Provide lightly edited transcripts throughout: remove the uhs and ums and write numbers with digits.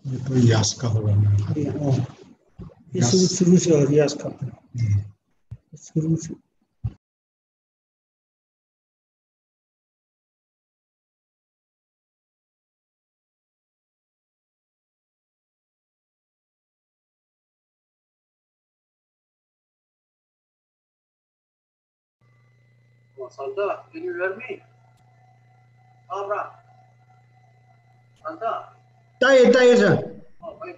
तो यास का होगा शुरू से और यास का शुरू से Santa, can you hear me? Abra. Santa. Tay sir. Oh, wait.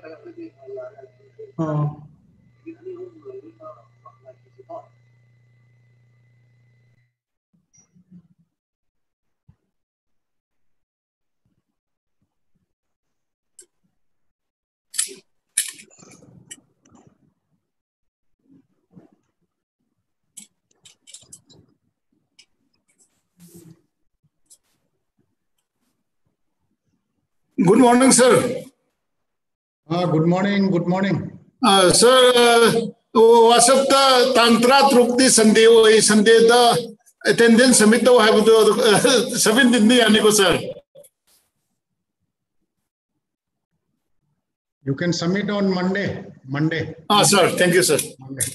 Good morning, sir. Good morning. Good morning. Sir, what's up the Tantra Trukti Sunday the attendance submit to have the 17th Aniko, sir. You can submit on Monday. Sir, thank you, sir. Monday.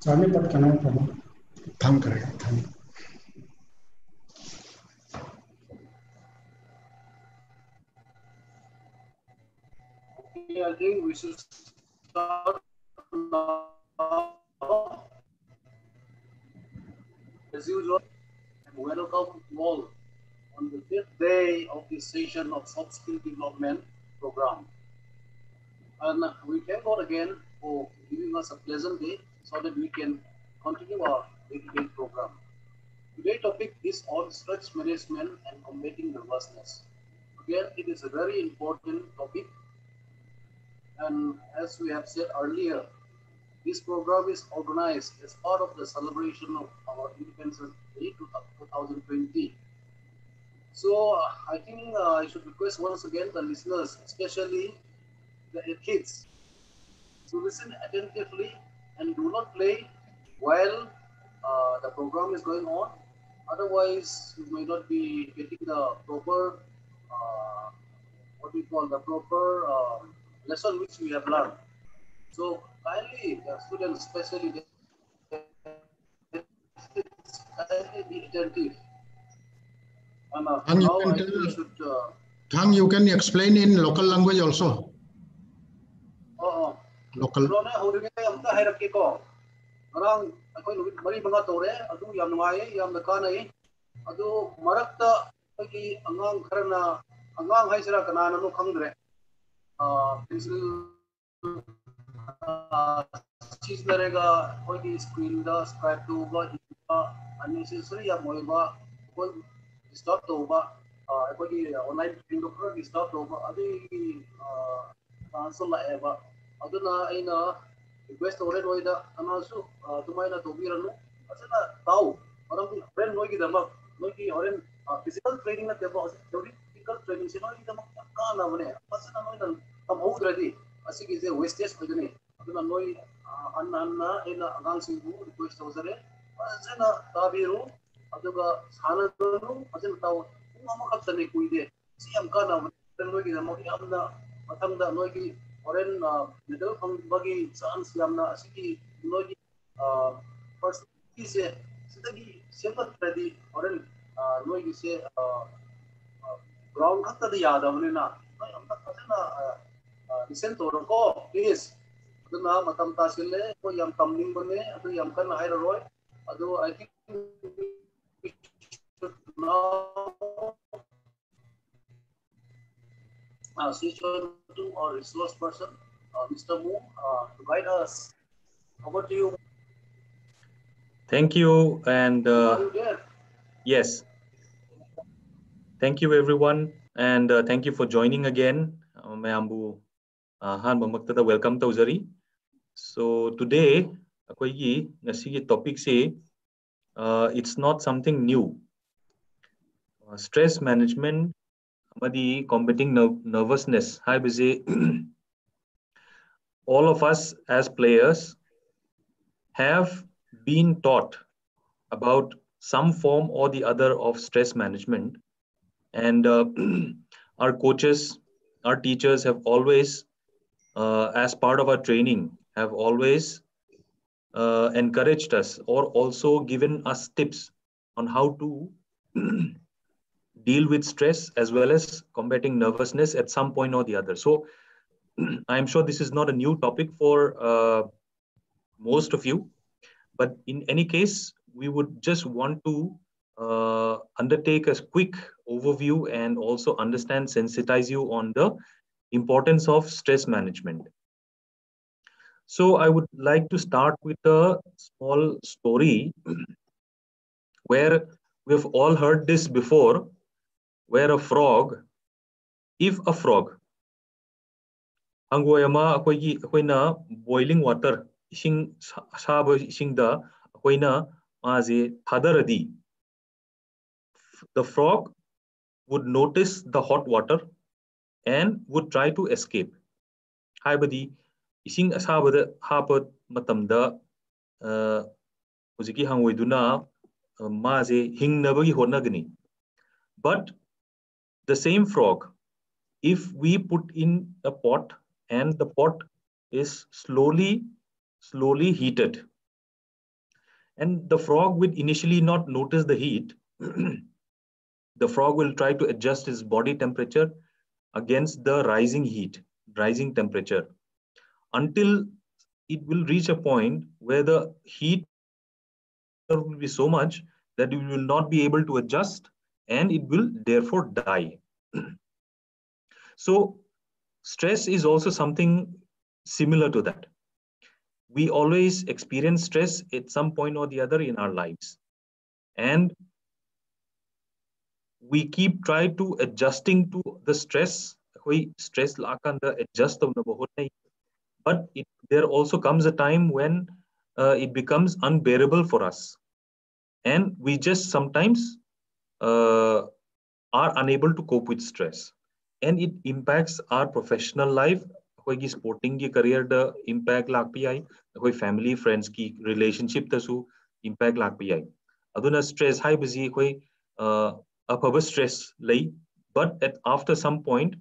चाले पट करना है थम करेगा थम I think we should start now. As usual, welcome you all on the 5th day of this session of soft skill development program. And we thank God again for giving us a pleasant day so that we can continue our day-to-day program. Today's topic is on stress management and combating nervousness. Again, it is a very important topic. And as we have said earlier, this program is organized as part of the celebration of our Independence Day 2020. So I think I should request once again the listeners, especially the kids, to listen attentively and do not play while the program is going on. Otherwise, you may not be getting the proper, what we call the proper lesson which we have learned. So kindly, the students, especially, kindly be attentive. And now I think we should. Thang, you can explain in local language also. Local. Marang ako'y mari mga tore adu yam ngai yam nakanai adu marakta pagi angang karana angang haisira kanana no khangdre pencil cheese narega pagi screen da subscribe to ba unnecessary ya moiba ko stop to ba pagi online window ko stop to ba adi cancel la eba aduna aina request already oida anasu tumaina tobiranu asana tau orang friend noi ki damak noi ki oren physical training na tebo theoretical training se noi ki damak ka na mane pasana noi dan tam ho dradi asigi je wastage khojani aduna noi anna ena agang singbu request tawzare ajena tabiru aduga sanadunu ajena taw uma khapsani kuide si am ka na noi ki damak yamna matangda noi ki oren middle bagi chance yamna asigi noi ki first is sidagi simple ready oren noi ki se ground khatta da yada bunina noi am ta na listen to ko please aduna matam ta sile ko yam tamning bane adu yam kan haira roy adu I think now switch on to our resource person Mr. Mu to guide us. Over to you. Thank you, and yes, thank you everyone, and thank you for joining again. Mayambu han mamaktada welcome tauzari. So today akoigi ngasigi topic se it's not something new. Stress management amadi combating nervousness hai bize all of us as players have been taught about some form or the other of stress management, and our coaches, our teachers have always as part of our training have always encouraged us or also given us tips on how to deal with stress as well as combating nervousness at some point or the other. So I'm sure this is not a new topic for most of you, but in any case, we would just want to undertake a quick overview and also understand, sensitize you on the importance of stress management. So I would like to start with a small story where we've all heard this before, where a frog, if a frog, angoyama akoina boiling water, ising saba ising da akoina maze thadaradi, the frog would notice the hot water and would try to escape. Haibadi ising asabada hapa matamda huziki hangoiduna maze hingnabagi honagani. But the same frog, if we put in a pot and the pot is slowly heated, and the frog would initially not notice the heat, the frog will try to adjust its body temperature against the rising temperature, until it will reach a point where the heat will be so much that it will not be able to adjust and it will therefore die. So stress is also something similar to that. We always experience stress at some point or the other in our lives, and we keep trying to adjusting to the stress. Stress adjust, but there also comes a time when it becomes unbearable for us, and we just sometimes are unable to cope with stress, and it impacts our professional life. Sporting ki career da impact lakpi ai, family friends ki relationship tasu impact lakpi ai. Aduna stress hai busy apaba stress lay, but after some point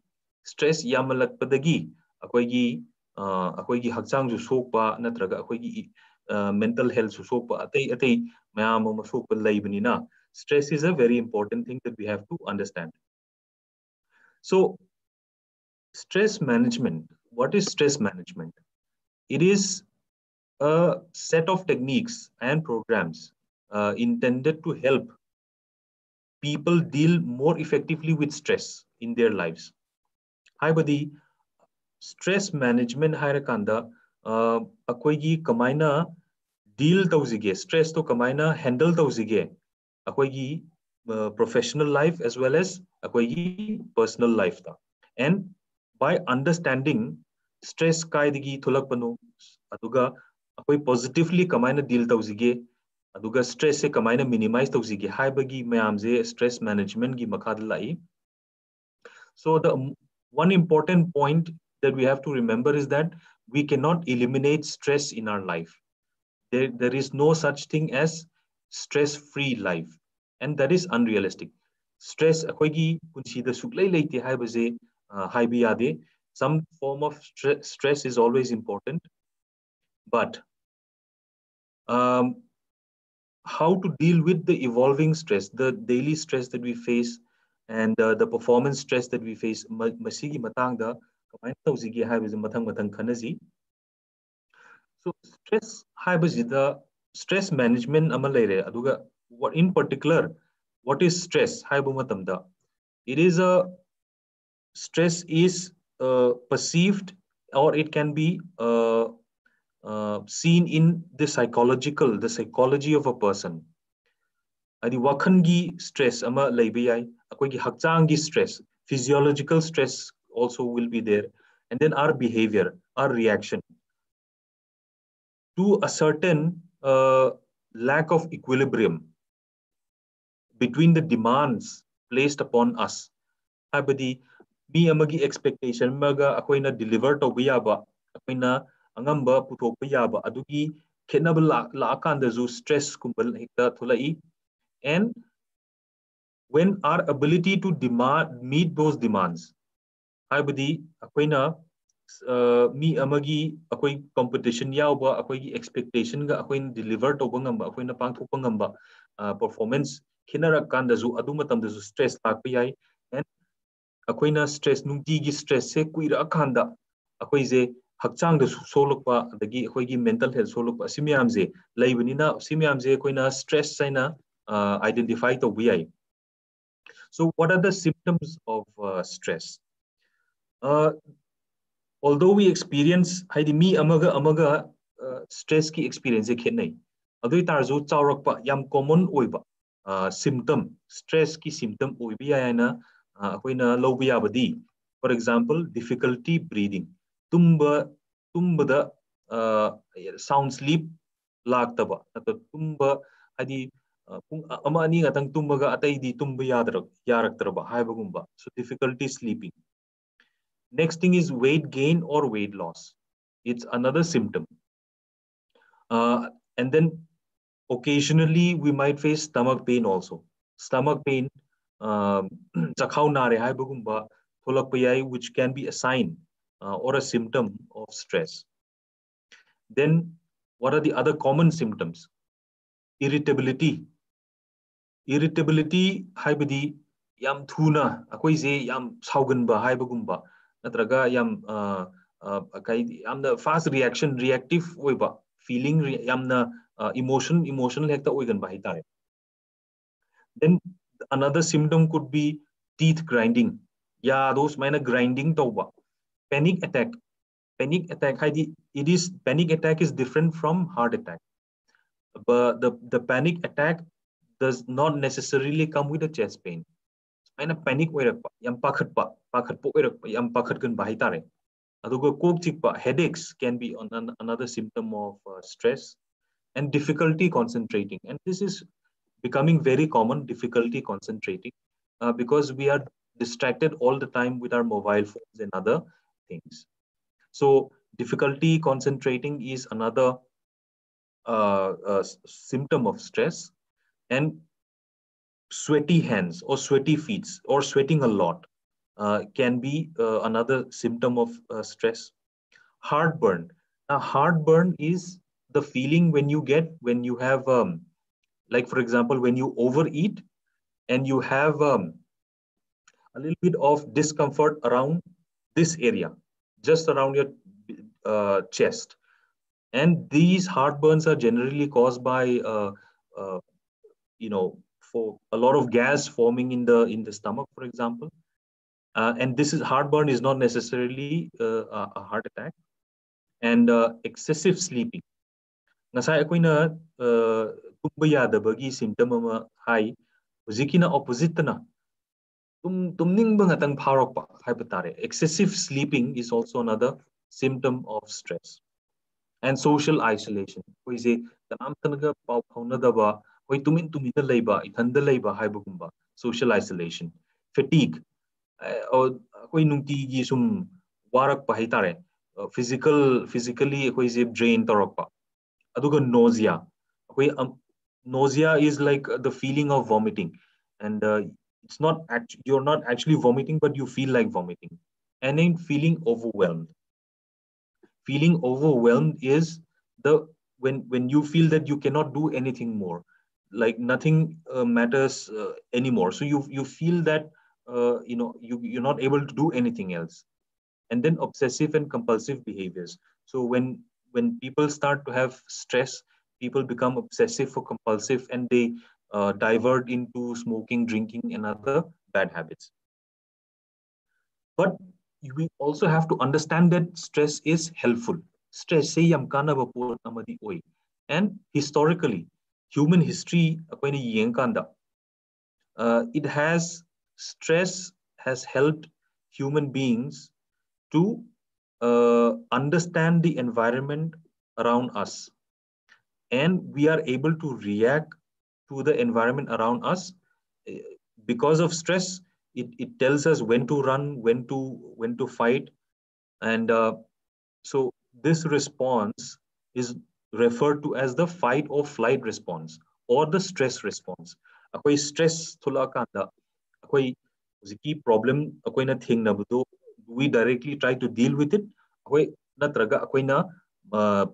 stress yamalak padagi akoigi hakchang ju sokpa natraga akoigi mental health su sokpa atei mayam ma sokpa laibani na. Stress is a very important thing that we have to understand. So stress management, what is stress management? It is a set of techniques and programs intended to help people deal more effectively with stress in their lives. Hi buddy, stress management hairakanda akoigi kamaina deal tauzige, stress to kamaina handle tauzige akoigi professional life as well as akoigi personal life ta. And by understanding stress kaidigi thulakpanu aduga akoi positively kamaina deal tauzige aduga stress se kamaina minimize tawsigi haibagi mayam je stress management gi makhad lai. So the one important point that we have to remember is that we cannot eliminate stress in our life. There is no such thing as stress-free life, and that is unrealistic. Stress akoigi punsida suklai leite haibaje haibi yade. Some form of stress is always important, but how to deal with the evolving stress, the daily stress that we face, and the performance stress that we face, masigi matangda kamaina tawsigi haibaje mathang khanaji. So stress haibajida stress management ama leire aduga what in particular what is stress haibu matamda, it is a stress is perceived, or it can be seen in the psychology of a person. Adi wakhangi stress ama leiba yai, akoigi hakchanggi stress, physiological stress also will be there, and then our behavior, our reaction to a certain lack of equilibrium between the demands placed upon us. Habadi mi amagi expectation maga akoina deliver to biyaba, akoina angamba puthok biyaba, adugi khenab la kanda zu stress kumbal hekta thulai. And when our ability to meet those demands, habadi akoina mi amagi akoi competition yauba akoi expectation ga akoi deliver to bangamba akoi na pangthok bangamba performance khinara kanda zu adu matam da stress lakpa yai. And akoi na stress nungti gi stress se kuira khanda akoi je hakchang da solokpa adagi akoi gi mental health solokpa simyam je laibani na simyam je akoi na stress saina identify to bi. So what are the symptoms of stress? Although we experience haidi mi amaga stress ki experience e khenai, adui tarju chawrakpa yam common oiba symptom stress ki symptom oibi yana akoina lobi yabadi. For example, difficulty breathing, tumbada sound sleep laktaba ato tumba haidi pung ama ani ngatang tumbaga atai di tumba yaraktraba haibagumba. So difficulty sleeping. Next thing is weight gain or weight loss. It's another symptom. And then occasionally we might face stomach pain also. Stomach pain, chakhau nare haibagumba tholakpa, which can be a sign or a symptom of stress. Then what are the other common symptoms? Irritability. Irritability haibadi yam thuna akoi je yam sauganba haibagumba, natraga yam yamna fast reactive oiba feeling yamna emotional hekta oigan ba hitare. Then another symptom could be teeth grinding. Yeah, those minor grinding tauba. Panic attack panic attack is different from heart attack, but the panic attack does not necessarily come with a chest pain. Aina panic oirakpa yam pakhatpo oirakpa yam pakhatgan ba hitare. Aduga kok chikpa headaches can be another symptom of stress. And difficulty concentrating, and this is becoming very common, difficulty concentrating, because we are distracted all the time with our mobile phones and other things. So difficulty concentrating is another symptom of stress. And sweaty hands or sweaty feet or sweating a lot can be another symptom of stress. Heartburn. Now, heartburn is the feeling when you have like, for example, when you overeat and you have a little bit of discomfort around this area, just around your chest. And these heartburns are generally caused by for a lot of gas forming in the stomach, for example. And this is heartburn is not necessarily a heart attack. And excessive sleeping. Nasai akoina tumba yadabagi symptom ama hai, hujikina opposite na tumningba ngatang pharokpa haibutare. Excessive sleeping is also another symptom of stress. and social isolation. We say kanam tanaga pau phaunadaba, hoi tumin tumina leiba, ithanda leiba haibagumba, social isolation. Fatigue, or hoi nungtigi sum warak pa haitare, physically hoi se drain tarakpa. Aduga nausea. Hoi nausea is like the feeling of vomiting, and it's not you're not actually vomiting, but you feel like vomiting. And then feeling overwhelmed. Feeling overwhelmed is the when you feel that you cannot do anything more, like nothing matters anymore. So you feel that you're not able to do anything else. And then obsessive and compulsive behaviors. So when people start to have stress, people become obsessive or compulsive, and they divert into smoking, drinking, and other bad habits. But we also have to understand that stress is helpful. Stress say yam kana bapur amadi oi. And historically, human history akoina yengkanda, it has stress has helped human beings to understand the environment around us, and we are able to react to the environment around us. Because of stress, it tells us when to run, when to fight. And so this response is referred to as the fight or flight response, or the stress response. Akoi stress thula kanda, akoi ziki problem akoi na thengnabdo, we directly try to deal with it. Akoi natraga akoi na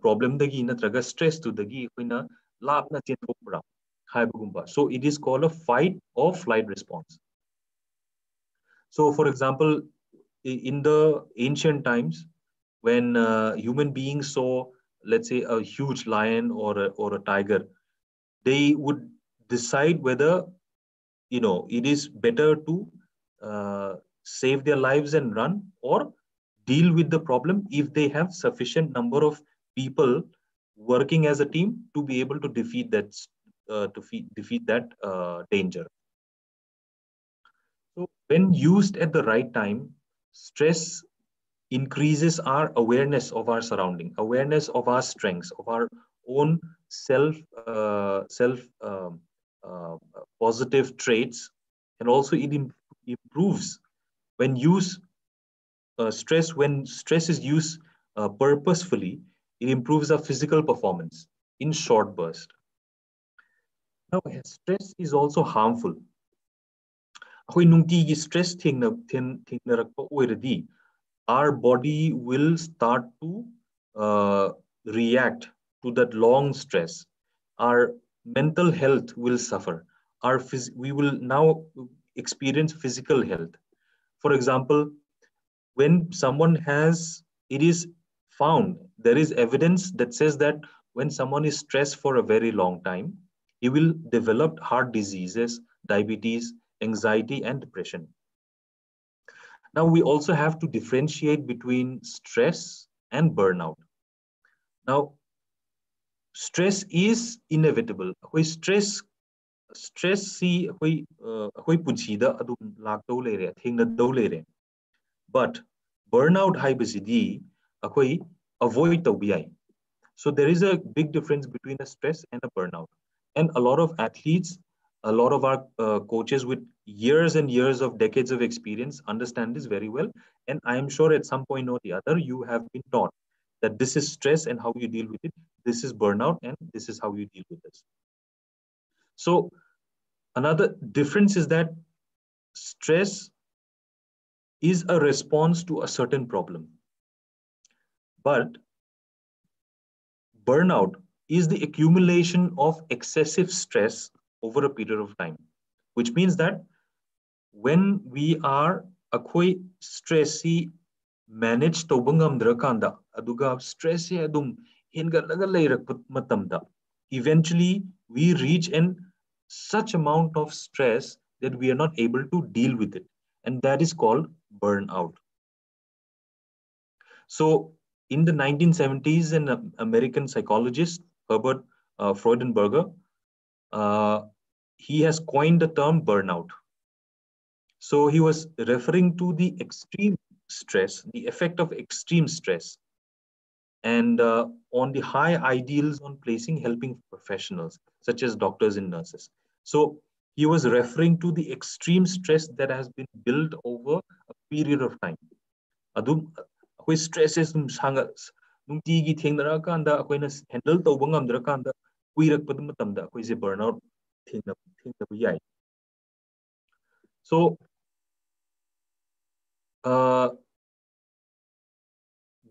problem dagi natraga stress to dagi akoi na lapna chenthokpra haibagumba. So it is called a fight or flight response. So for example, in the ancient times, when human beings saw, let's say, a huge lion or a tiger, they would decide whether it is better to save their lives and run, or deal with the problem if they have sufficient number of people working as a team to be able to defeat that danger. So when used at the right time, stress increases our awareness of our surrounding, awareness of our strengths, of our own self positive traits, and also it improves when when stress is used purposefully. It improves our physical performance in short bursts. Now, stress is also harmful. Stress our body will start to react to that long stress. Our mental health will suffer. We will now experience physical health. For example, when someone it is found, there is evidence that says that when someone is stressed for a very long time, he will develop heart diseases, diabetes, anxiety, and depression. Now, we also have to differentiate between stress and burnout. Now, stress is inevitable. Stress see but burnout haibasidi avoid tawbiyai. So there is a big difference between a stress and a burnout. And a lot of athletes, a lot of our coaches with years and years of decades of experience understand this very well. And I am sure at some point or the other, you have been taught that this is stress and how you deal with it. This is burnout and this is how you deal with this. So another difference is that stress is a response to a certain problem. But burnout is the accumulation of excessive stress over a period of time, which means that when we are akoi stressy manage tobangam drakanda aduga stress adum hengalaga leirak matamda, eventually we reach such amount of stress that we are not able to deal with it, and that is called burnout. So in the 1970s, an American psychologist, Herbert Freudenberger, he has coined the term burnout. So he was referring to the extreme stress, the effect of extreme stress and on the high ideals on placing helping professionals such as doctors and nurses. So he was referring to the extreme stress that has been built over a period of time. Adum akoi stresses sanga nungtigi thengnara akoina handle tawba ngamdra kanda kuirakpadu matamda akoi se burnout thengnabu yai. So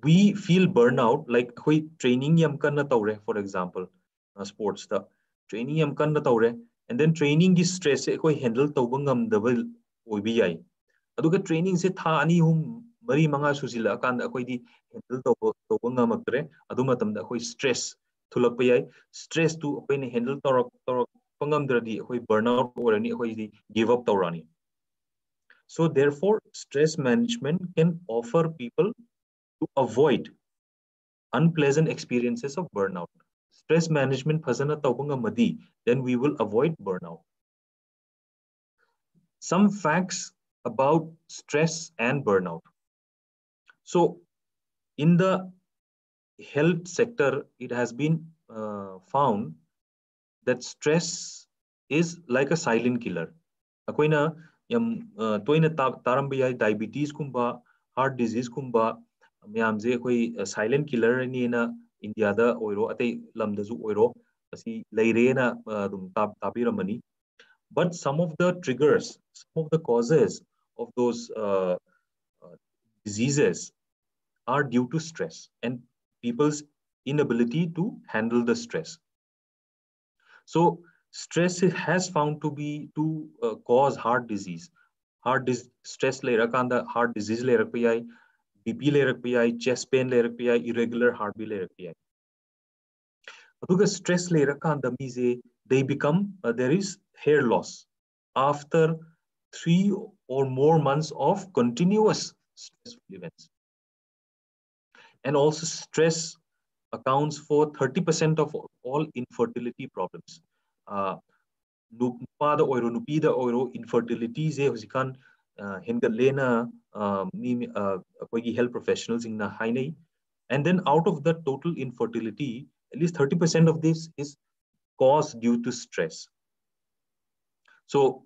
we feel burnout like training yam kanna tawre, for example sports ta training yam kanna tawre, and then training gi stress handle tawba ngamdaba oibi yai. Aduga training se tha ani hum mari manga susila kan di handle tawba ngamaktre adu matamda stress thulakpa yai. Stress tu ne handle torok pangamdradi burnout orani di give up tawrani. So therefore stress management can offer people to avoid unpleasant experiences of burnout. Stress management phasana tawba ngamadi, then we will avoid burnout. Some facts about stress and burnout. So in the health sector, it has been found that stress is like a silent killer. Akoina yam toina tarambaya diabetes kumba, heart disease kumba, myamje koi silent killer ni na India da oiro ate lamdazu oiro asi leire na dum tapiramani. But some of the triggers, some of the causes of those diseases are due to stress and people's inability to handle the stress. So stress has found to cause heart disease. Stress le rakanda heart disease le rakpiyai, BP le rakpiyai, chest pain le rakpiyai, irregular heartbeat le rakpiyai. Aduga stress le rakanda mize they become there is hair loss after 3 or more months of continuous stressful events. And also stress accounts for 30% of all infertility problems. Nupada oiro, nupida oiro, infertility ze husikan hengalena health professionals in the high. And then out of the total infertility, at least 30% of this is caused due to stress. So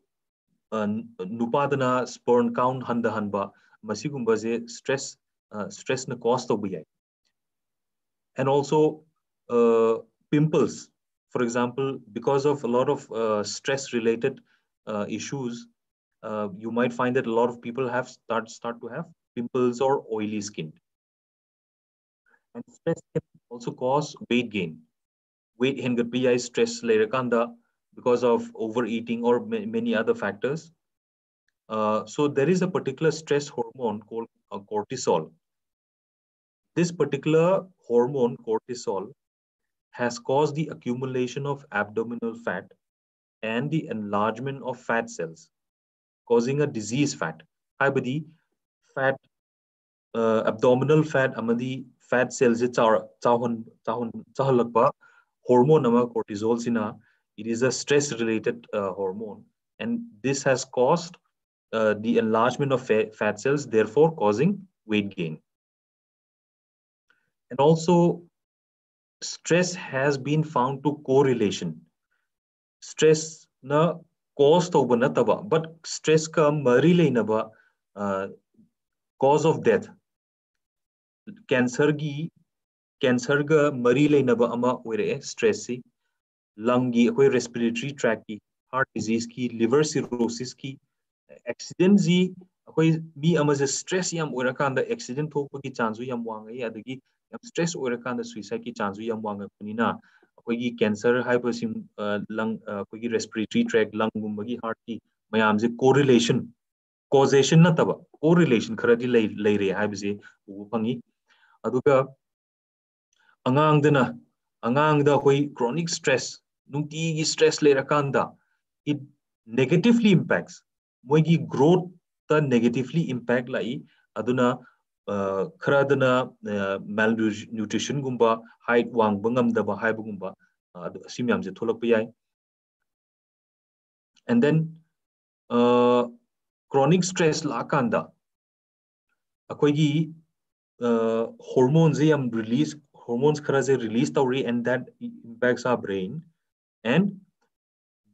nupadana sperm count handa hanba masigumba ze stress na cause to be. And also pimples, for example, because of a lot of stress related issues, you might find that a lot of people have start to have pimples or oily skin. And stress can also cause weight gain. Weight hengapi stress lerakanda because of overeating or many other factors. So there is a particular stress hormone called cortisol. This particular hormone, cortisol, has caused the accumulation of abdominal fat and the enlargement of fat cells, causing a disease fat. Haibadi fat, abdominal fat, amadi fat cells, hormone ama cortisol sina. It is a stress-related hormone, and this has caused the enlargement of fat cells, therefore causing weight gain. And also, stress has been found to correlation. Stress na cause to banataba, but stress ka mari leinaba cause of death. Cancer ga mari leinaba ama oire stress si, lung gi respiratory tract ki, heart disease ki, liver cirrhosis ki, accident zi mi ama stress yam oirakanda accident thokpa ki chance yam wangai adagi stress oirakanda suicide ki chance yam wanga kunina cancer hypersim lung respiratory tract lung gumbagi heart ki mayam je correlation causation na taba correlation kharadi leire haibse ubu phangi aduga angangda chronic stress nungti gi stress leirakanda it negatively impacts moigi growth ta negatively impact lai aduna kharadana malnutrition gumba height wang bangam daba hai bugumba asimyam je tholak yai. And then chronic stress la kanda akoigi hormones yam release hormones khara se release tawri, and that impacts our brain. And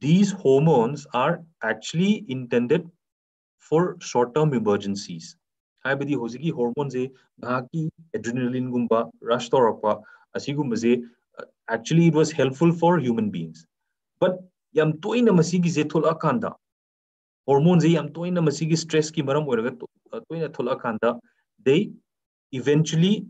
these hormones are actually intended for short-term emergencies. Haibadi hoziki hormones e bhaki adrenaline gumba rush torapa asigumbaze, actually it was helpful for human beings. But yam toina masigi je tholakanda hormones e yam toina masigi stress ki maram oiraga toina tholakanda, they eventually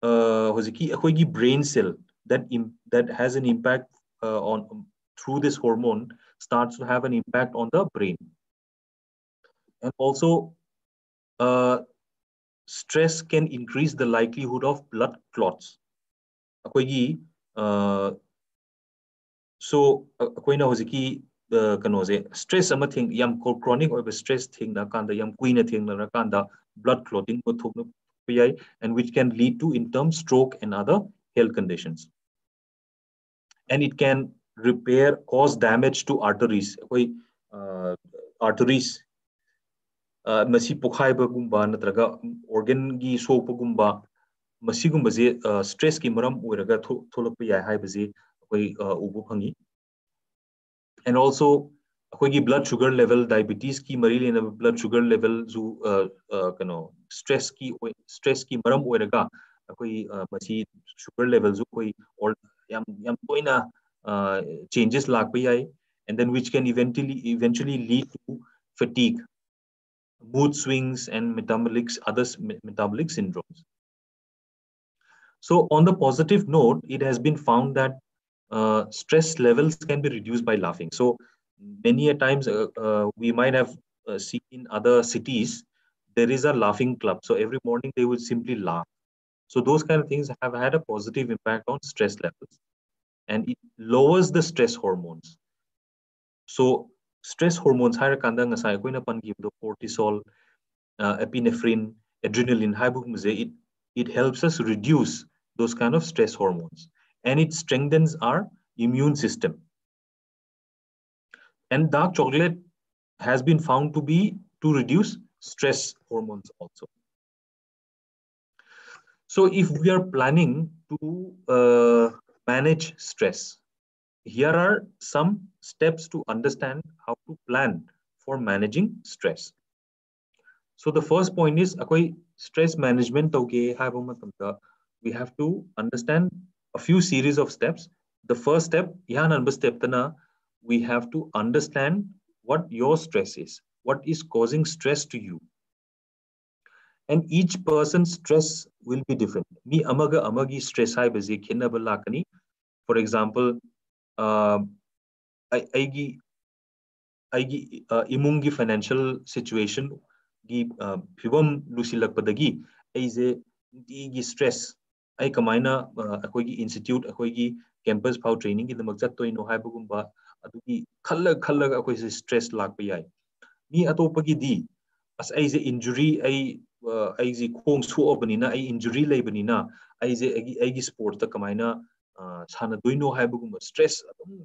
hoziki akoigi brain cell that has an impact on through this hormone starts to have an impact on the brain. And also stress can increase the likelihood of blood clots. Akoigi so akoina hoziki kanose stress ama thing yam chronic or stress thing na kanda yam kuina thing na kanda blood clotting ko thokna payai, and which can lead to in term stroke and other health conditions. And it can cause damage to arteries. Arteries masi pokhaiba gumba natraga organ gi sopa gumba masi gumba je stress ki maram oiraga tholakpa yai haibaje akoi ubu phangi. And also akoi blood sugar level, diabetes ki mari lena blood sugar level zu kano stress ki maram oiraga akoi masi sugar level zu koi or yam toina changes lakpa yai, and then which can eventually lead to fatigue, mood swings, and other metabolic syndromes. So on the positive note, it has been found that stress levels can be reduced by laughing. So many a times we might have seen in other cities, there is a laughing club. So every morning they would simply laugh. So those kind of things have had a positive impact on stress levels, and it lowers the stress hormones. So stress hormones, cortisol, epinephrine, adrenaline, it helps us reduce those kind of stress hormones, and it strengthens our immune system. And dark chocolate has been found to reduce stress hormones also. So if we are planning to manage stress, here are some steps to understand how to plan for managing stress. So the first point is stress management. We have to understand a few series of steps. The first step, we have to understand what your stress is, what is causing stress to you. And each person's stress will be different. Me amaga amagi stress hai bazi khenna balakani. For example, aigi imungi financial situation gi phibam lusilakpadagi aise gi stress ai kamaina akoigi institute akoigi campus phau training gi damak chattoino haibagumba adugi khalla akoi stress lakpa yai. Mi atopagi di as aise injury aise khong suobanina ai injury leibanina aigi sport ta kamaina sana doino haibagumba stress adum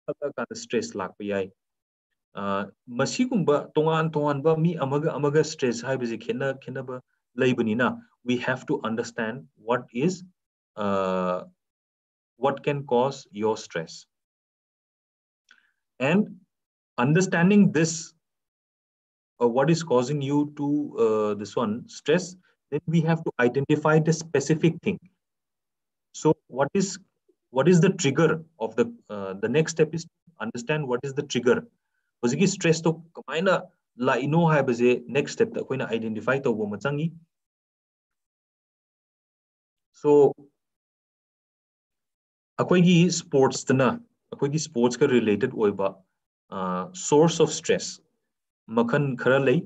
khalla stress lakpa yai. Masigumba tongan ba mi amaga stress haibaje khenaba leibanina, we have to understand what can cause your stress. And understanding this, what is causing you to this one stress, then we have to identify the specific thing. So what is the trigger of the next step is to understand what is the trigger. Hoziki stress to kamaina la ino haibaje next step ta koina identify to bo machangi. So akoigi sports tana akoigi sports ka related oiba source of stress makhan khara lei,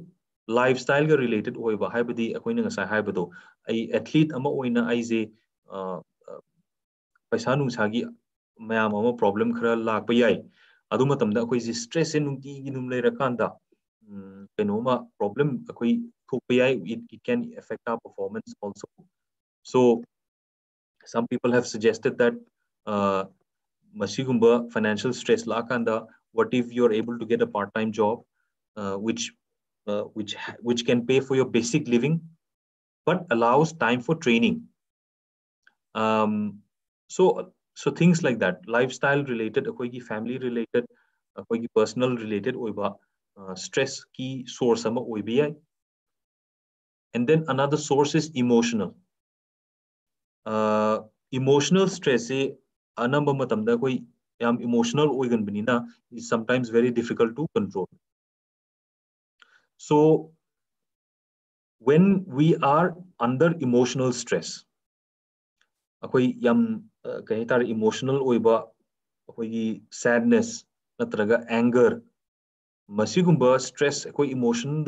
lifestyle ga related oiba haibadi akoina ngasai haibado ai athlete ama oina aise paisa nungsagi mayam ama problem khara lakpa yai. Adu matamda akoi stress en nungti gi num leirakanda kenoma problem akoi thokpa yai, it can affect our performance also. So some people have suggested that masigumba financial stress lakanda, what if you're able to get a part-time job which can pay for your basic living but allows time for training. So things like that, lifestyle related, family related, personal related stress key source ama oibi. And then another source is emotional. Emotional stress anamba matamda emotional oigan banina is sometimes very difficult to control. So when we are under emotional stress, yam emotional oiba sadness natraga anger masigumba stress emotion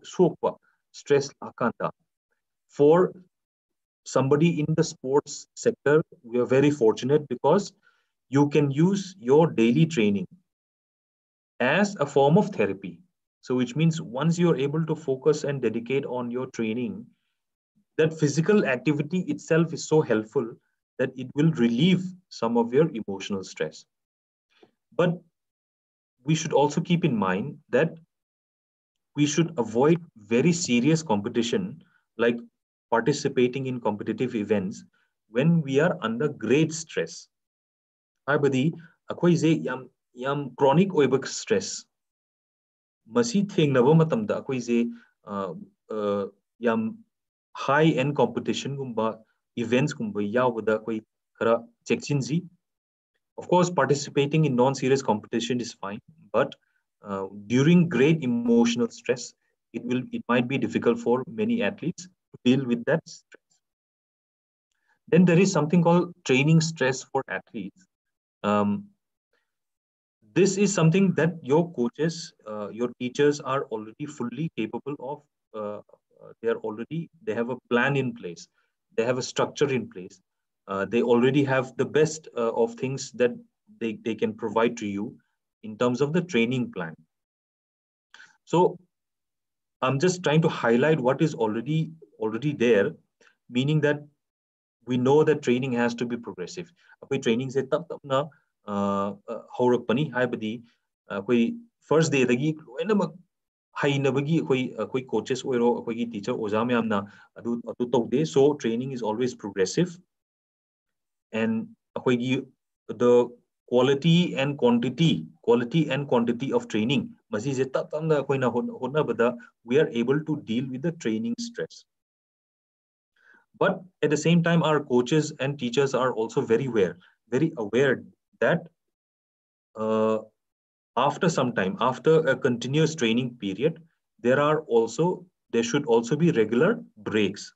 sokpa stress akanda. For somebody in the sports sector, we are very fortunate because you can use your daily training as a form of therapy. So which means once you're able to focus and dedicate on your training, that physical activity itself is so helpful that it will relieve some of your emotional stress. But we should also keep in mind that we should avoid very serious competition, like participating in competitive events, when we are under great stress. Habadi, akoise yam chronic oibak stress. Masi thengnaba matamda akoise yam high end competition gumba events gumba yawada koi kara chechinzi. Of course, participating in non-serious competition is fine, but during great emotional stress, it might be difficult for many athletes to deal with that stress. Then there is something called training stress for athletes. This is something that your coaches, your teachers are already fully capable of. They have a plan in place. They have a structure in place. They already have the best of things that they can provide to you in terms of the training plan. So I'm just trying to highlight what is already there, meaning that we know that training has to be progressive. Akwai training se tap na haurakpani haibadi akwai first day dagi loinamak hainabagi akwai coaches oiro akwai teacher oja mayamna adu taude. So training is always progressive, and the quality and quantity of training masi se tap na akoina honna bada we are able to deal with the training stress. But at the same time, our coaches and teachers are also very aware that after some time, after a continuous training period, there should also be regular breaks,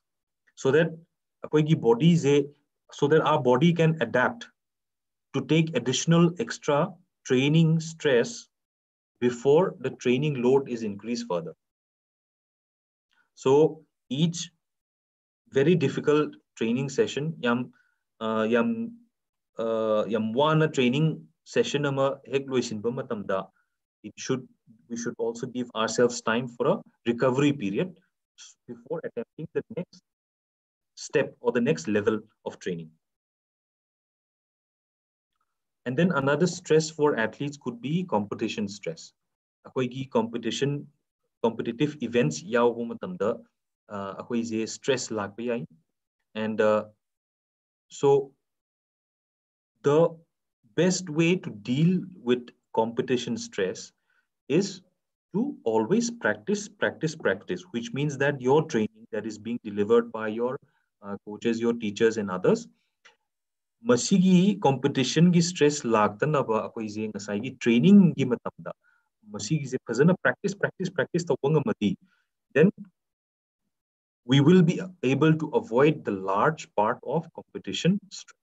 so that our body can adapt to take additional extra training stress before the training load is increased further. So each very difficult training session, yam one training session we should also give ourselves time for a recovery period before attempting the next step or the next level of training. And then another stress for athletes could be competition stress. Competitive events stress lakpa. And so the best way to deal with competition stress is to always practice, which means that your training that is being delivered by your coaches, your teachers and others, masigi competition gi stress lagtanaba akoise ngasai training gi matamda masigi se fazana practice tawanga, then we will be able to avoid the large part of competition stress.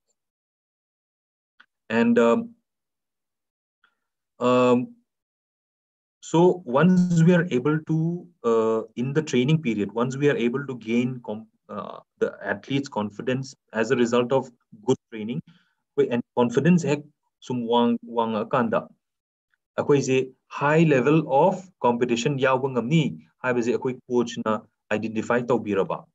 And so once we are able to, in the training period, once we are able to gain the athlete's confidence as a result of good training, and confidence hai sumwang kanda, akwai high level of competition yawa ngamni haibase akwai coach na identify tawbiraba.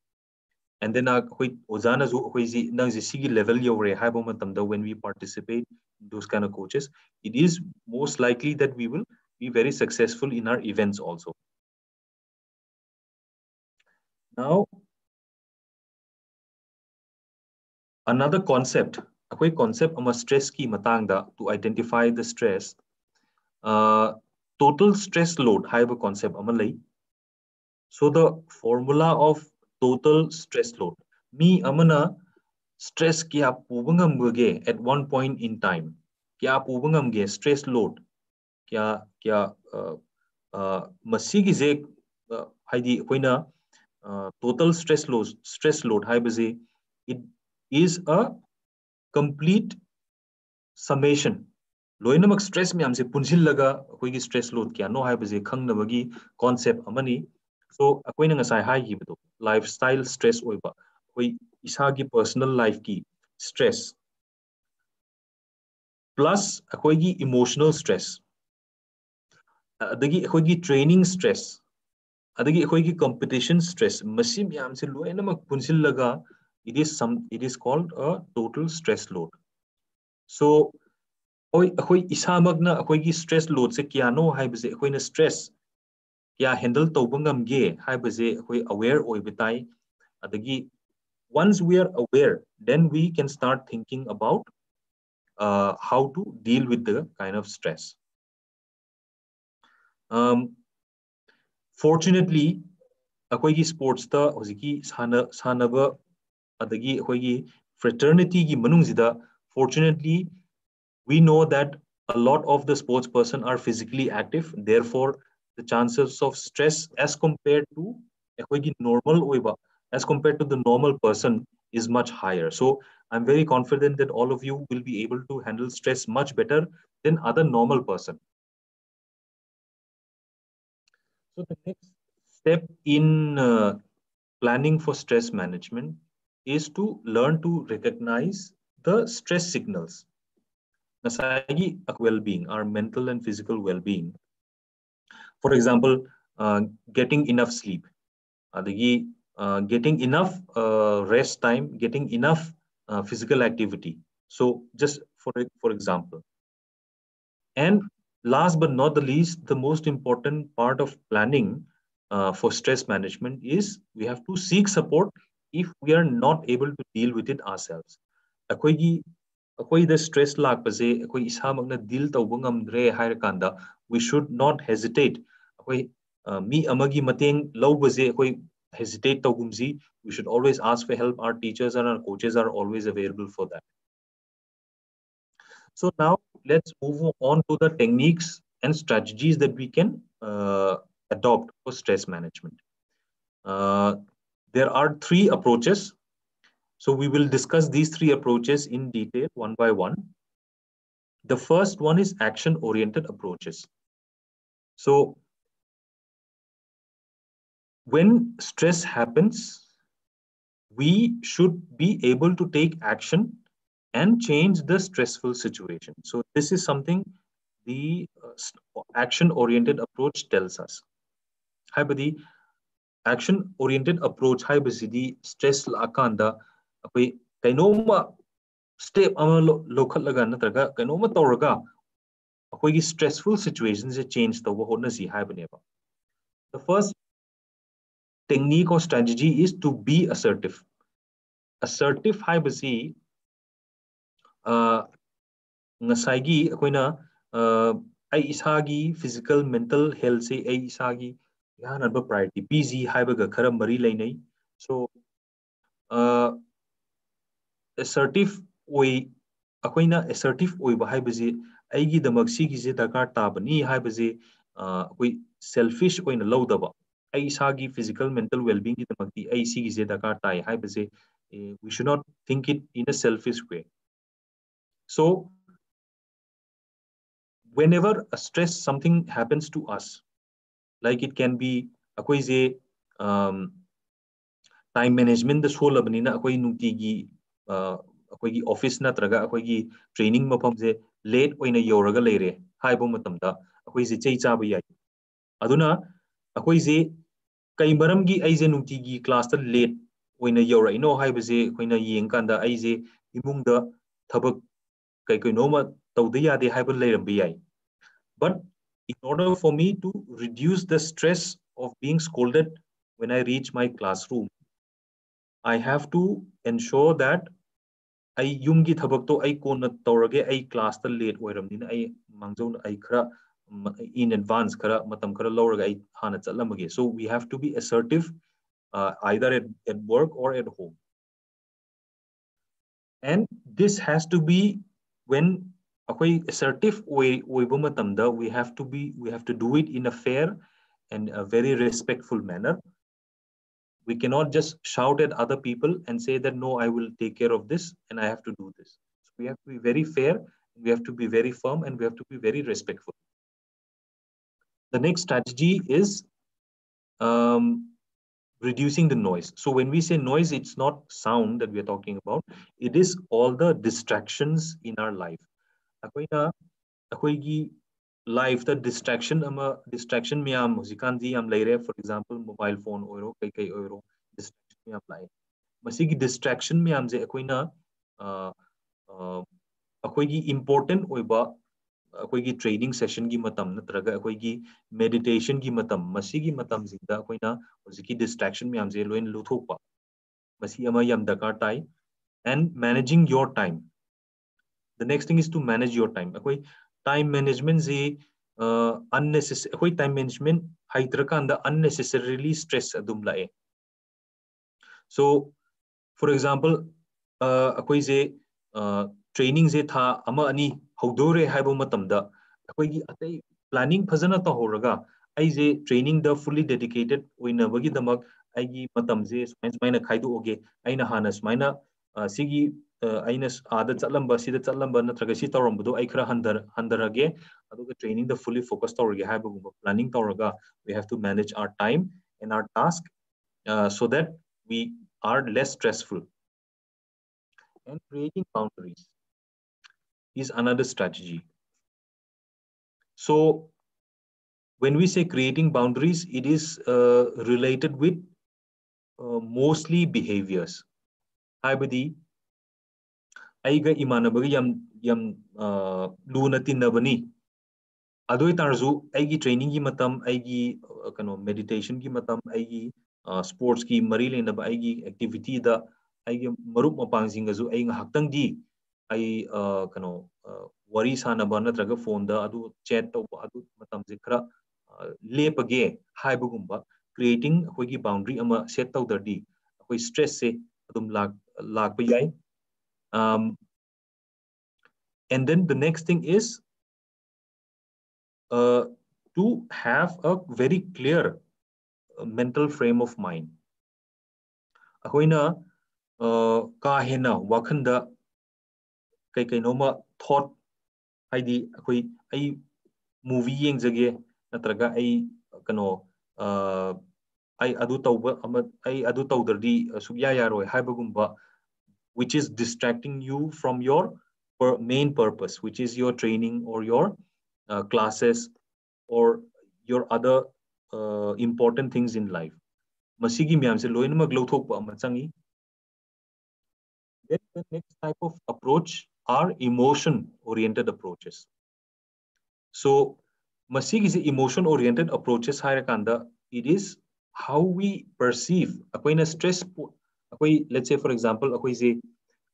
And then ozana zu nang sigi level yore haiba matamda when we participate in those kind of coaches, it is most likely that we will be very successful in our events also. Now, another concept, a concept of stress ki matangda to identify the stress. Total stress load haiba concept amalai. So the formula of total stress load. Me amana stress kya pubangam ge at one point in time. Kya pubangam ge stress load. Kya masigi ze haidi koina total stress load haibaze. It is a complete summation. Loinamak stress me amse punjillaga akoigi stress load kya no haibaze khangnabagi concept amani. So akoina ngasai hai gibdo lifestyle stress oiba koi isagi personal life ki stress plus akoigi emotional stress adagi akoigi training stress adagi akoigi competition stress masim yamse loinamak punjillaga it is called a total stress load. So akhoi isamagna akoigi stress load se kya no haibaze akoina stress kya handle tawba ngamge haibaze akhoi aware oibetai adagi once we are aware then we can start thinking about how to deal with the kind of stress. Fortunately akoigi sports ta hojiki sanaba adagi akoigi fraternity gi manungsida fortunately we know that a lot of the sports person are physically active, therefore the chances of stress as compared to the normal person is much higher. So I'm very confident that all of you will be able to handle stress much better than other normal person. So the next step in planning for stress management is to learn to recognize the stress signals. Well-being, our mental and physical well-being. For example, getting enough sleep, getting enough rest time, getting enough physical activity. So just for example. And last but not the least, the most important part of planning for stress management is we have to seek support if we are not able to deal with it ourselves. The stress deal we should not hesitate. Hesitate we should always ask for help. Our teachers and our coaches are always available for that. So now let's move on to the techniques and strategies that we can adopt for stress management. There are 3 approaches. So we will discuss these 3 approaches in detail one by one. The first one is action-oriented approaches. So when stress happens, we should be able to take action and change the stressful situation. So this is something the action-oriented approach tells us. Haibadi action-oriented approach haibadi stress lakanda akoi kainoma step ama lokhatlaga natraga kainoma tawraga akoigi stressful situations change tawba hotnasi haibaneba. The first technique or strategy is to be assertive. Assertive haibasi ngasagi akoina ai isagi physical mental health se ai isagi yanaba priority busy haibaga khara mari lainai. So assertive oi akoina assertive oi ba haibase aigi damak sigi je dakar tabani haibase koi selfish oina lowdaba ai isagi physical mental well-being ki damakti ai sigi je dakar tai haibase we should not think it in a selfish way. So whenever a stress something happens to us, like it can be time management the soul abnina akoi nutigi akoi office natraga akoi training mafamse late oina yoraga leire haibo matamda akoi je chei chaba yai aduna akoi je kai maramgi ai je nutigi class ta late oina yora ino haibase koina yeng kanda ai je imungda thabak kai noma tawda yade haiba leirambi yai. But in order for me to reduce the stress of being scolded when I reach my classroom, I have to ensure that ai yumgi thabak to ai kona tawrage ai class ta late oiramnina ai mangjaw ai khara in advance khara matam khara lawraga ai hana chatlamage. So we have to be assertive either at work or at home. And this has to be when assertive we have to do it in a fair and a very respectful manner. We cannot just shout at other people and say that no, I will take care of this and I have to do this. So we have to be very fair, we have to be very firm, and we have to be very respectful. The next strategy is reducing the noise. So when we say noise, it's not sound that we are talking about. It is all the distractions in our life. Life, the distraction miyam hujikandi yam leire. For example, mobile phone oiro kai oiro distraction miyam lai. Masigi distraction miyam je akoina important oiba akoigi training session gi matam natraga akoigi meditation gi matam masigi matam jingda akoina hujiki distraction miyam je loin luthokpa masi ama yam dakar tai. And managing your time. The next thing is to manage your time. Time management is unnecessary. Time management haitrakanda unnecessarily stress adum lae. So, for example, training je tha ama ani haudore haibo matamda planning phajana ta horaga ai je training the fully dedicated oina bagi damak ai gi matam je smaina khaidu oge aina hana smaina sigi aina ada chatlamba sida chatlamba natraga si tawrambado ai khara handarage aduga training the fully focused tawrage haibagumba planning tawraga we have to manage our time and our task so that we are less stressful. And creating boundaries is another strategy. So when we say creating boundaries, it is related with mostly behaviors. Haibadi aiga imanabagi yam luna tinnabani adoi tarzu aigi training gi matam aigi kano meditation gi matam aigi sports ki mari lenaba aigi activity da aigi marup mapangsinga zu ai ngahaktang di ai kano wari sanaba natraga phone da adu chat tawba adu matam je khara lepage haibagumba creating hoigi boundary ama set tawdardi hoi stress se adum lag pa yai. And then the next thing is to have a very clear mental frame of mind. Ahoina kahena wakhanda kai noma thought haidi akoi ai movie yengjage natraga ai kano ai adu tawba ama ai adu tawdardi sugya yaroi haibagumba which is distracting you from your main purpose, which is your training or your classes or your other important things in life. Masigi miyam se loin mag lawthokpa ama changi. Then the next type of approach are emotion oriented approaches. So masigi is emotion oriented approaches hairakanda it is how we perceive akoina stress let's say for example akoi je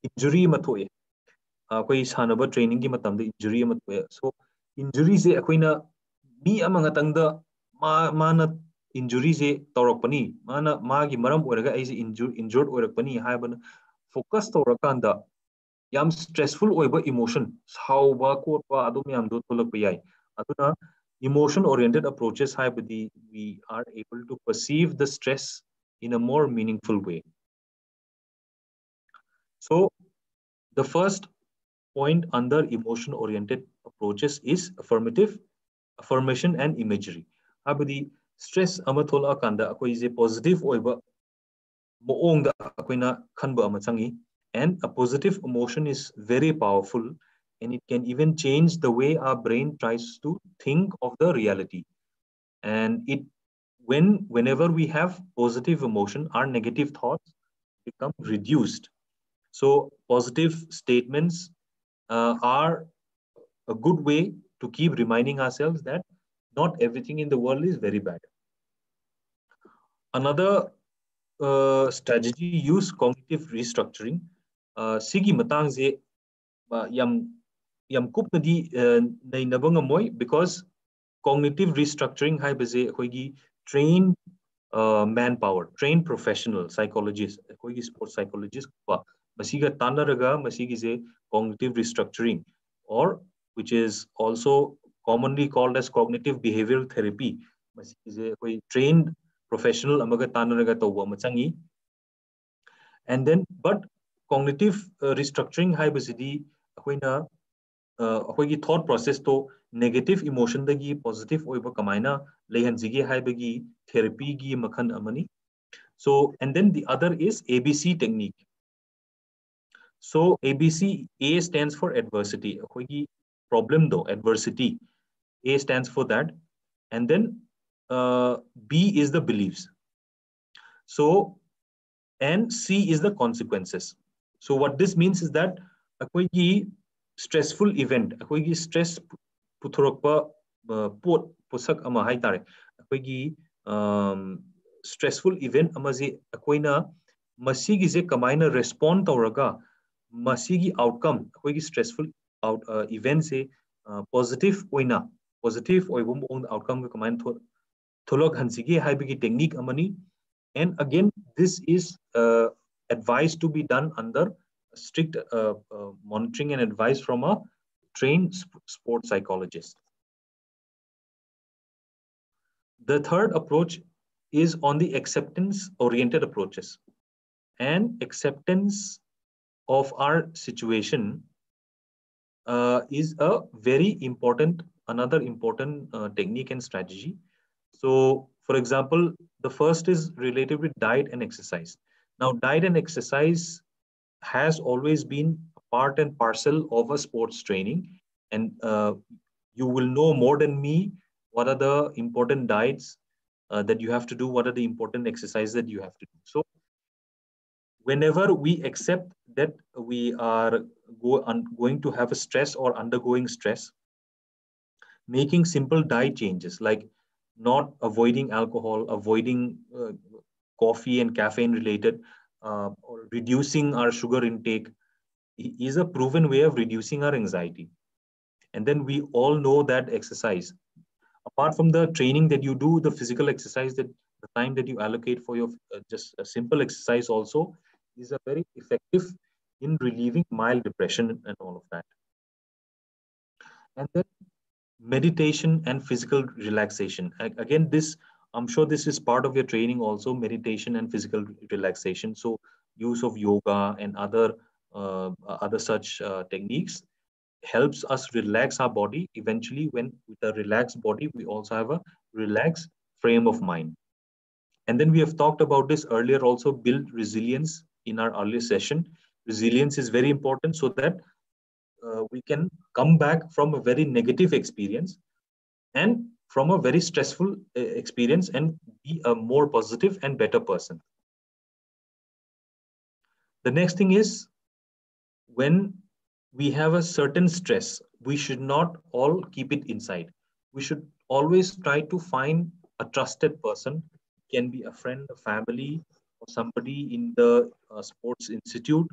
injury mathoe akoi sanaba training gi matamda injury mathoe. So injury je akoina mi amanga tangda mana injury je tawrakpani mana magi maram oraga ai je injured oirakpani haibana focus tawrakanda yam stressful oiba emotion sauba kotba adum yam do tholakpa yai aduna emotion oriented approaches haibadi we are able to perceive the stress in a more meaningful way. So the first point under emotion oriented approaches is affirmation and imagery. Habadi stress ama thola kanda akoi je positive oiba moong da akoina khanba ama changi, and a positive emotion is very powerful and it can even change the way our brain tries to think of the reality. And whenever we have positive emotion, our negative thoughts become reduced. So positive statements are a good way to keep reminding ourselves that not everything in the world is very bad. Another strategy use cognitive restructuring. sigi matang je yam kupnadi nei nabanga moy, because cognitive restructuring hai baze hoigi trained manpower, trained professional psychologists, hoigi sports psychologists ba masiga tanaraga masigi je cognitive restructuring, or which is also commonly called as cognitive behavioral therapy, masigi je hoi trained professional amaga tanaraga tawwa machangi. And then but cognitive restructuring hai basidi hoina hoigi thought process to negative emotion dagi positive oiba kamaina lehanjige hai bagi therapy gi makhan amani. So and then the other is ABC technique. So ABC, A stands for adversity, hoigi problem do adversity, A stands for that. And then B is the beliefs, so and C is the consequences. So what this means is that akoigi stressful event, akoigi stress puthorokpa pot posak ama hai tare, akoigi stressful event amaji akoina masigi je kamaina respond tawraga masigi outcome akoigi stressful event se positive oina positive oibum on outcome ka kamaina tholok hansigi haibigi technique amani. And again, this is advised to be done under strict monitoring and advice from a trained sports psychologist. The third approach is on the acceptance-oriented approaches. And acceptance of our situation is a very important, another important technique and strategy. So, for example, the first is related with diet and exercise. Now, diet and exercise has always been a part and parcel of a sports training. And you will know more than me what are the important diets that you have to do, what are the important exercises that you have to do. So, whenever we accept that we are going to have a stress or undergoing stress, making simple diet changes like not avoiding alcohol, avoiding coffee and caffeine related, or reducing our sugar intake is a proven way of reducing our anxiety. And then we all know that exercise, apart from the training that you do, the physical exercise, that the time that you allocate for your just a simple exercise also is a very effective in relieving mild depression and all of that. And then meditation and physical relaxation. Again, this, I'm sure this is part of your training also, meditation and physical relaxation. So use of yoga and other such techniques helps us relax our body. Eventually, when with a relaxed body, we also have a relaxed frame of mind. And then we have talked about this earlier also, build resilience in our earlier session. Resilience is very important so that we can come back from a very negative experience and from a very stressful experience and be a more positive and better person. The next thing is, when we have a certain stress, we should not all keep it inside. We should always try to find a trusted person, can be a friend, a family, or somebody in the sports institute,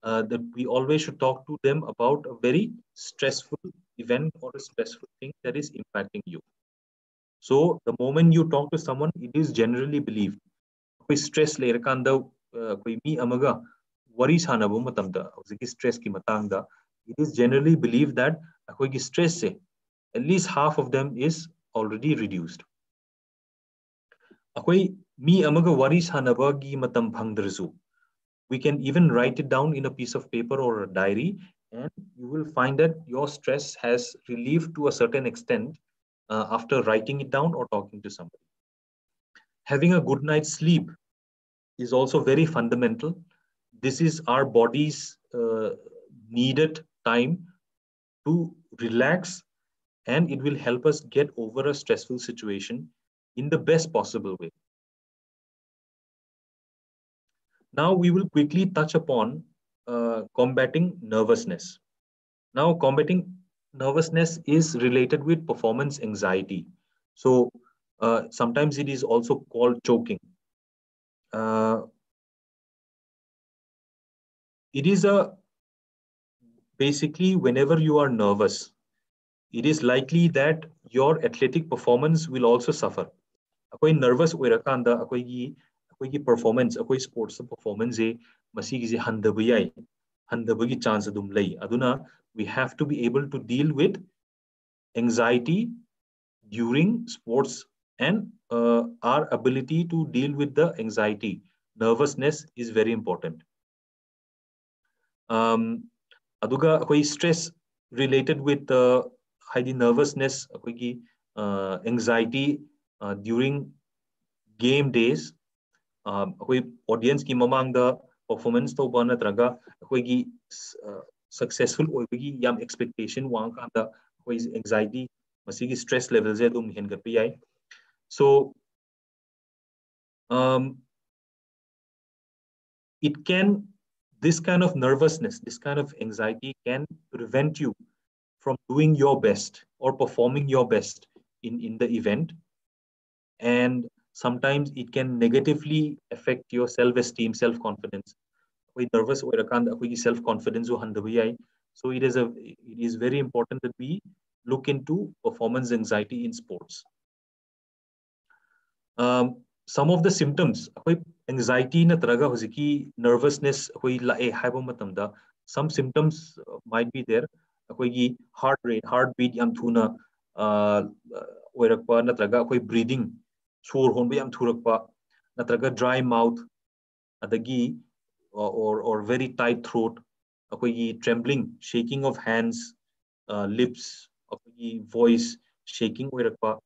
that we always should talk to them about a very stressful event or a stressful thing that is impacting you. So the moment you talk to someone, it is generally believed. Koi stress le rakanda koi mi amaga wari sanaba matamda hojiki stress ki matangda, it is generally believed that koi ki stress se at least half of them is already reduced. Akoi mi amaga wari sanaba gi matam phangdrasu, we can even write it down in a piece of paper or a diary, and you will find that your stress has relieved to a certain extent after writing it down or talking to somebody. Having a good night's sleep is also very fundamental. This is our body's needed time to relax, and it will help us get over a stressful situation in the best possible way. Now we will quickly touch upon combating nervousness. Now, combating nervousness is related with performance anxiety. So sometimes it is also called choking. it is basically whenever you are nervous, it is likely that your athletic performance will also suffer. Akoi nervous oirakanda akoi performance, akoi sports performance masigi handabu yai, handabagi chance adum lay. Aduna we have to be able to deal with anxiety during sports, and our ability to deal with the anxiety, nervousness is very important. Aduga akoi stress related with the nervousness, anxiety during game days, audience ki mamang the performance to bana traga successful oibagi yam expectation wang kanda anxiety masigi stress levels adum hengat pi. So it can, this kind of nervousness, this kind of anxiety can prevent you from doing your best or performing your best in the event, and sometimes it can negatively affect your self-esteem, self-confidence. Nervous self-confidence. So it is very important that we look into performance anxiety in sports. Some of the symptoms, anxiety na traga hojiki nervousness some symptoms might be there. Heart rate, heartbeat yam thuna oirakpa natraga breathing sore honba yam thurakpa natraga dry mouth adagi or very tight throat, trembling, shaking of hands, lips, voice shaking oirakpa,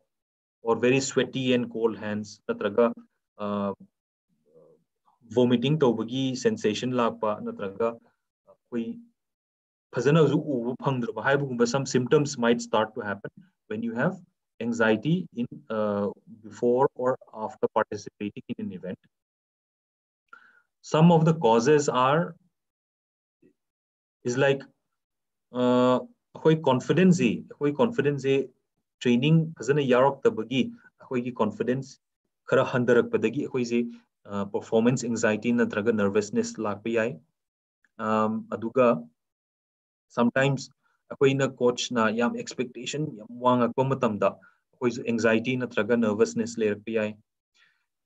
or very sweaty and cold hands natraga vomiting tobagi sensation lakpa natraga some symptoms might start to happen when you have anxiety in before or after participating in an event. Some of the causes is like confidence training fazana yarok tabagi confidence khara handarak padagi performance anxiety natraga nervousness lakpa yai. Aduga sometimes coach na yam expectation yam wangakpa matamda anxiety natraga nervousness lerpa yai.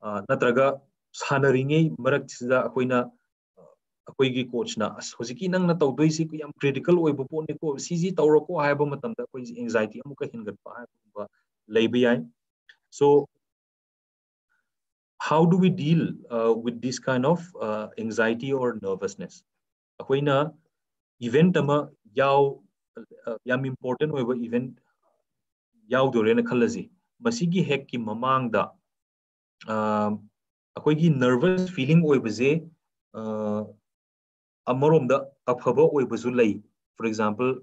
Natraga sanaringe marak sida coach na hojiki nang na tawdoisi ko yam critical oibo po ni ko siji tawroko haiba matamda anxiety amuka hingatpa haiba leiba yai. So how do we deal with this kind of anxiety or nervousness? Event ama yaw yam important oiba event yaw dorena khalaji masigi hek ki mamangda nervous feeling oibaje amaromda afaba oibazu lay. For example,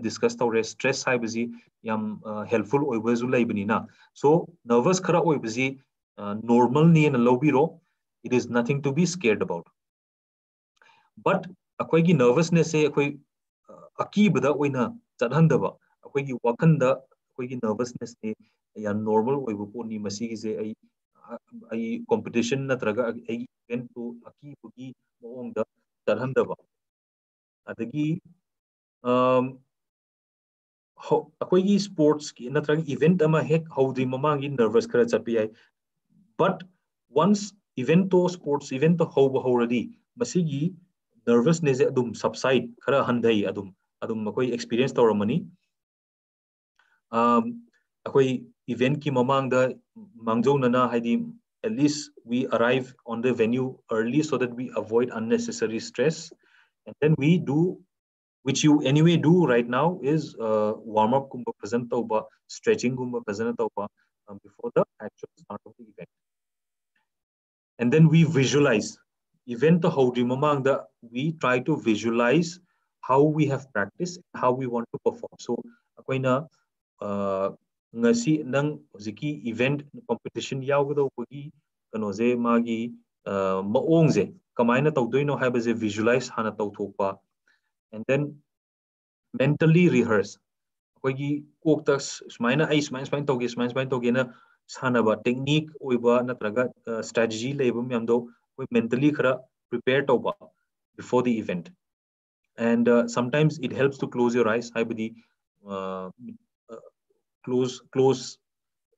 discuss tawre stress haibaji yam helpful oibazu laybanina. So nervous khara oibaji normal ni na lobiro, it is nothing to be scared about. But nervousness akibada oina chadhandaba wakanda nervousness ya normal oibu poni masigi ai competition natraga ai event to akibugi moongda chadhandaba adagi sports ki natraga event ama hek howdi mamangi nervous khara chapi ai. But once event to sports event to howradi masigi nervousness adum subside khara handai adum experience tawramani. Event ki mamangda mangjaunana haidi at least we arrive on the venue early so that we avoid unnecessary stress, and then we do, which you anyway do right now, is warm up kumba present tauba, stretching kumba present tauba before the actual start of the event. And then we visualize event to how mamangda we try to visualize how we have practiced, how we want to perform. So akoina ngasi nang hojiki event competition yawgado bagi kanoje magi maongje kamaina tawdoino haibaje visualize hana tawthokpa, and then mentally rehearse kokta smaina ai smain toge na sanaba technique oiba natraga strategy leibum yamdo mentally khara prepare tawba before the event. And sometimes it helps to close your eyes. Close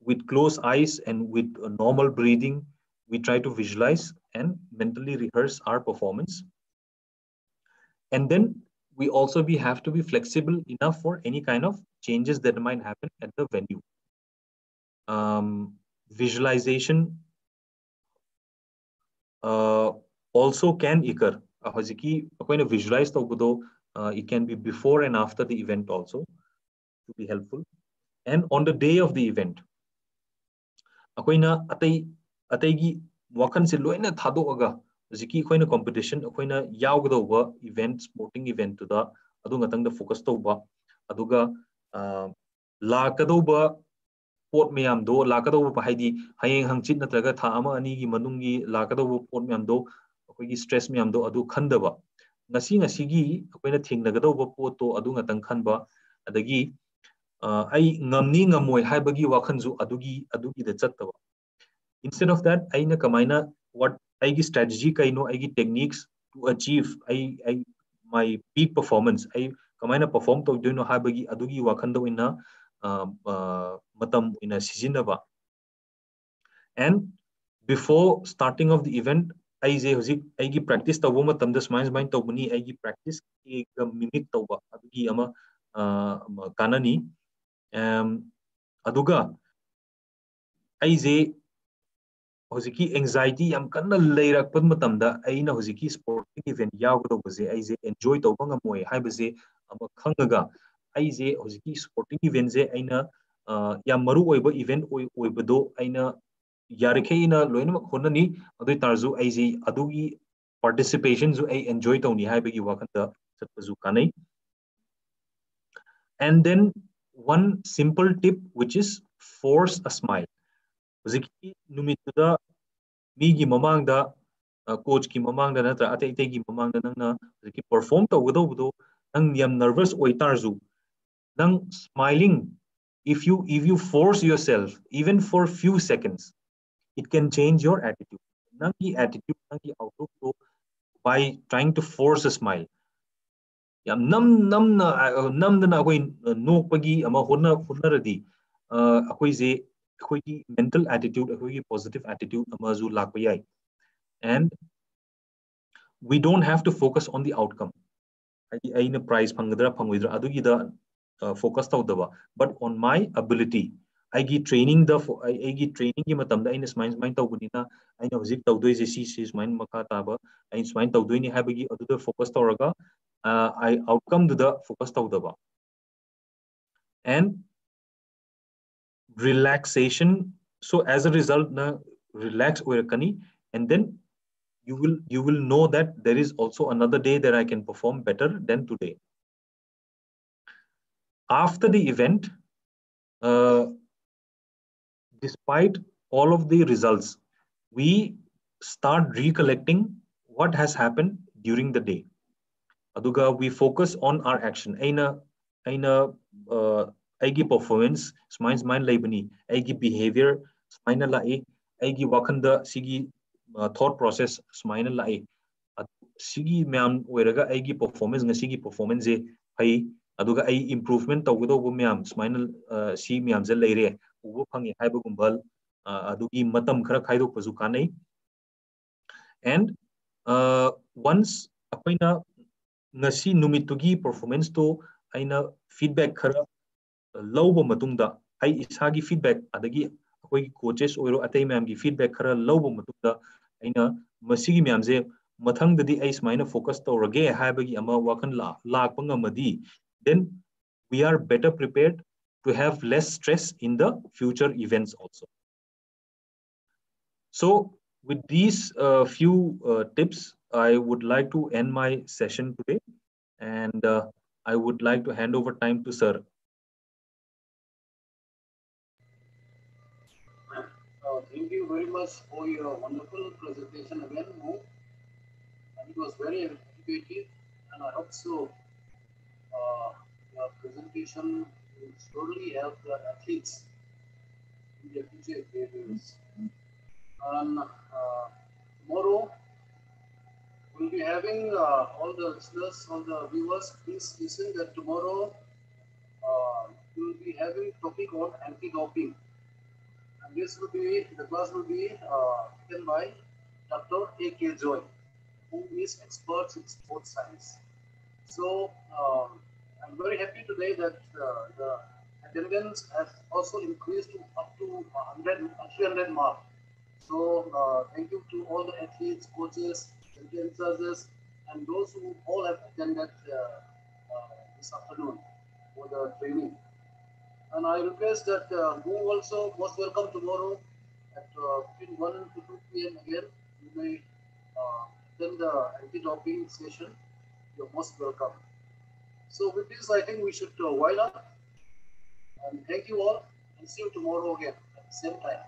with closed eyes and with normal breathing, we try to visualize and mentally rehearse our performance. And then we also have to be flexible enough for any kind of changes that might happen at the venue. Visualization also can occur. Visualize it can be before and after the event also, to be helpful. And on the day of the event, ataygi wakan se loina thado aga competition yaugdo event, sporting event to the adungatang the focus to ba aduga lakado pot mayam do lakado haidi hayeng hangchit natraga tha ama ani gi manungi lakado pot mayam do akoigi stress mayam do adu khandaba ngasi gi akoina thingnagado pot to adungatang khanba adagi ai ngamni ngamoi haibagi wakhanju adugi da chattaba. Instead of that, aina kamaina what aigi strategy kaino aigi techniques to achieve my peak performance, ai kamaina perform to doino haibagi adugi wakhando ina matam ina sijinaba. And before starting of the event, aigi practice tawbo matam das mind tawbuni aigi practice ki mimic tawba adugi ama kanani aduga aise hojiki anxiety yam kanna leirak pad matamda aina hojiki sporting event yaugdobase aise enjoy tawba ngamoi haibase ama khangaga aise hojiki sporting event je aina yam maru oiba event oibado aina yarikheina loina khonani adoi tarju aise adugi participation ju ai enjoy tawni haibagi wakanda satpazu kanai. And then one simple tip, which is force a smile. Hojiki numituda migi mamangda coach ki mamangda natra atei gi mamangda nangna hojiki perform tawgodo nang yam nervous oitarju nang smiling, if you force yourself even for a few seconds, it can change your attitude. Nangi attitude, nangi outlook to by trying to force a smile. Yam namdana akoi nokpagi ama honnaradi akoi je akoi mental attitude, akoi positive attitude amazu lakpa yai. And we don't have to focus on the outcome. Aina prize phangadra phangwidra adugi da focus tawdaba, but on my ability. Aigi training ki matamda aina smile tawbunina aina hojik tawdoi je si smile makha taba aina smile tawdoi ni habagi aduda focus tawraga I outcome to the focus tawdaba. And relaxation, so as a result na relax oirakani, and then you will know that there is also another day that I can perform better than today. After the event, despite all of the results, we start recollecting what has happened during the day. Aduga, we focus on our action. Aina aigi performance, smiles mind laibani, aigi behavior, smile lai, aigi wakanda sigi thought process, smile lai. Sigi myam oiraga aigi performance nga sigi performance je hai aduga ai improvement tawgodo bu myam smile si myam je leire ubu phangi haiba gumbal adugi matam khara khaidok pazu kanai. And once apaina ngasi numitugi performance to aina feedback khara lawba matungda ai isagi feedback adagi akoi coaches oiro atei myam gi feedback khara lawba matungda aina masigi myam je mathangdadi ai smaina focus tawrage haibagi ama wakan lakpa ngamadi, then we are better prepared to have less stress in the future events also. So with these few tips, I would like to end my session today, and I would like to hand over time to Sir. Thank you very much for your wonderful presentation again, Mo. And it was very educative, and I hope so. Your presentation will surely help the athletes in their future endeavors. And tomorrow we'll be having all the listeners, all the viewers, please listen that tomorrow we'll be having topic on anti-doping. And this will be, the class will be taken by Dr. A.K. Joy, who is expert in sports science. So I'm very happy today that the attendance has also increased to up to 300 mark. So thank you to all the athletes, coaches, judges, and those who all have attended this afternoon for the training. And I request that who also most welcome tomorrow at between 1 and 2 p.m. again. You may attend the anti-doping session. You're most welcome. So with this, I think we should wind up. And thank you all, and see you tomorrow again at the same time.